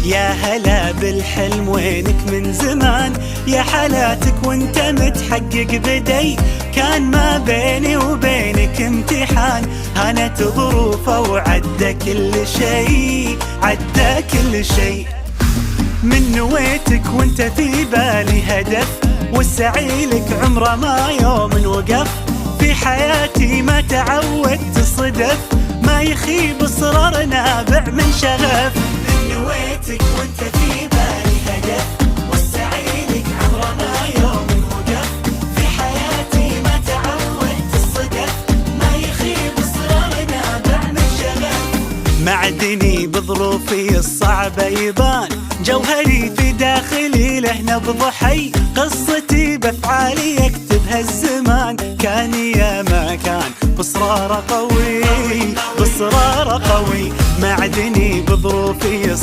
يا هلا بالحلم وينك من زمان، يا حالاتك وانت متحقق بدي. كان ما بيني وبينك امتحان، هانت ظروفه وعدى كل شيء، عدى كل شيء. من نويتك وانت في بالي هدف، والسعي لك عمره ما يوم وقف. في حياتي ما تعودت صدف، ما يخيب اصرار نابع من شغف. من نويتك وانت في بالي هدف، والسعي لك عمره ما يوم وقف. في حياتي ما تعودت الصدف، ما يخيب اصرار نابع من شغف. معدني بظروفي الصعبة يبان، جوهري في داخلي له نبض حي. قصتي بافعالي يكتبها الزمان، كان يا ما كان بصراره قوي، بصراره قوي. معدني بظروفي